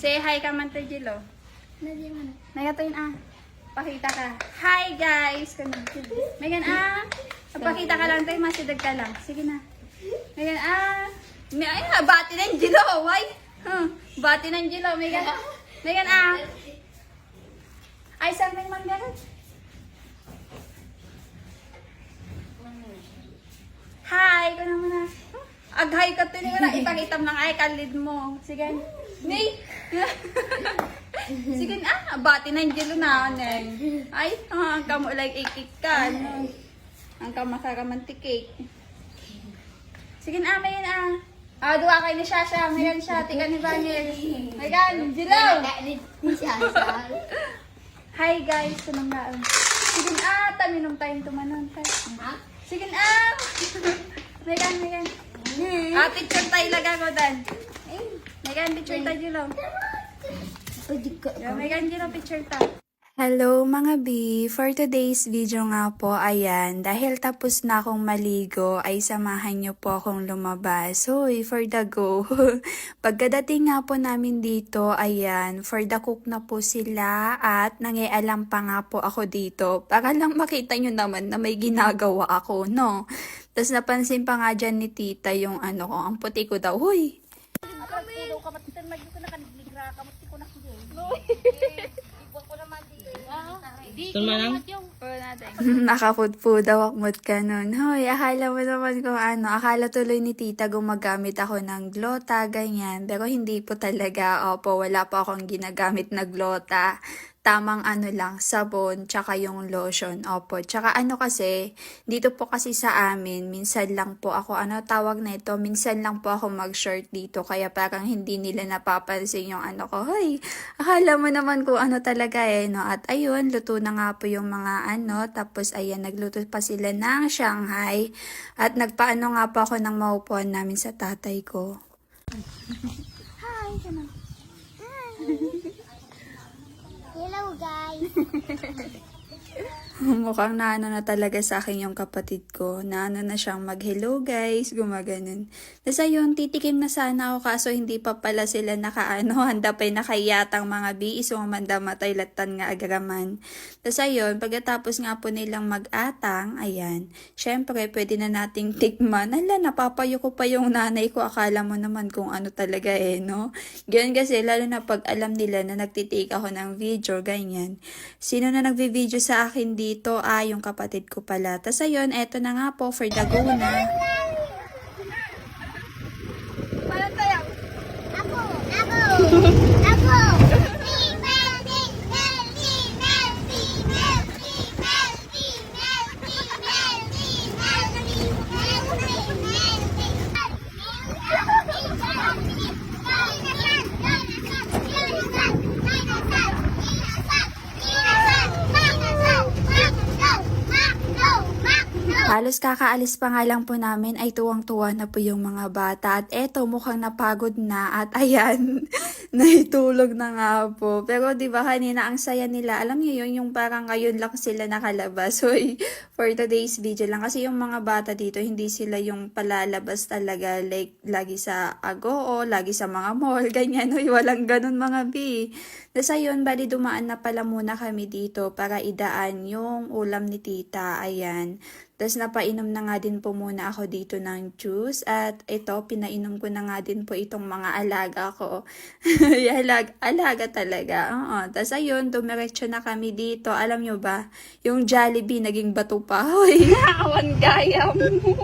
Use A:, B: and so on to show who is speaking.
A: Say hi ka man to Jilo. Nagatin Pakita ka. Hi guys! Megan Pakita ka lang tayo, masidag ka lang. Sige na. Megan ay bati ng Jilo. Why? Bati ng Jilo. Megan ay saan may manggaran? Hi! Ko na muna. Aghay ka to na. Ipakitam ng ay kalid mo. Sige. Nay! Sige bati ng Jilo na. Ay, ang kamo like ikik ka. Ang kamakaramantikik. Sige may duwa kayo ni Shasha. Ngayon siya. Tika ni Vaniel. Megan, Jilo! Hi guys, tunong gaan. Sige taminong tayong tumanon. Sige Megan. Picture tayo laga ko dan. Megan, picture tayo Jilo. Megan, Jilo, picture tayo.
B: Hello mga B! For today's video nga po, ayan, dahil tapos na akong maligo, ay samahan nyo po akong lumabas. Hoy, for the go! Pagkadating nga po namin dito, ayan, for the cook na po sila at nangialam pa nga po ako dito. Para lang makita nyo naman na may ginagawa ako, no? Tapos napansin pa nga dyan ni tita yung ko, ang puti ko daw. Hoy! Nakafood po daw akmot ka nun. Hoy, akala mo naman kung akala tuloy ni tita gumagamit ako ng glota, ganyan. Pero hindi po talaga. Opo, wala po akong ginagamit na glota. Tamang lang, sabon, tsaka yung lotion. Opo, tsaka kasi, dito po kasi sa amin, minsan lang po ako, tawag na ito, minsan lang po ako mag-short dito, kaya parang hindi nila napapansin yung ko. Hoy, akala mo naman kung talaga no? At ayun, luto na nga po yung mga tapos ayan, nagluto pa sila ng Shanghai, at nagpaano nga po ako ng maupuan namin sa tatay ko.
A: Hi, kanan.
C: Hello guys!
B: Mukhang naano na talaga sa akin yung kapatid ko. Naano na siyang mag-hello guys, gumaganon. Tapos ayun, titikim na sana ako kaso hindi pa pala sila handa pa'y nakayatang mga biis o manda matay latan nga agaraman. Tapos ayun, pagkatapos nga po nilang mag-atang, ayan, syempre pwede na nating tikman. Ala, napapayo ko pa yung nanay ko, akala mo naman kung talaga no? Ganyan kasi, lalo na pag alam nila na nagtitik ako ng video, ganyan. Sino na nagvi-video sa akin dito? Yung kapatid ko pala. Tapos ayun, eto na nga po for the go na.
A: Paano tayo?
C: Ako!
B: Halos kakaalis pa nga lang po namin ay tuwang-tuwa na po yung mga bata. At eto, mukhang napagod na. At ayan, naitulog na nga po. Pero diba kanina ang saya nila. Alam niyo yun, yung parang ngayon lang sila nakalabas. So, for today's video lang. Kasi yung mga bata dito, hindi sila yung palalabas talaga. Like, lagi sa Agoo, lagi sa mga mall, ganyan. Uy, walang ganun mga bi. Tapos ayun, bali dumaan na pala muna kami dito para idaan yung ulam ni tita. Ayan. Tapos napainom na nga din po muna ako dito ng juice. At ito, pinainom ko na nga din po itong mga alaga ko. alaga talaga. Tapos ayun, dumiretso na kami dito. Alam nyo ba, yung Jollibee naging bato pa. Hoy, awan gaya mo.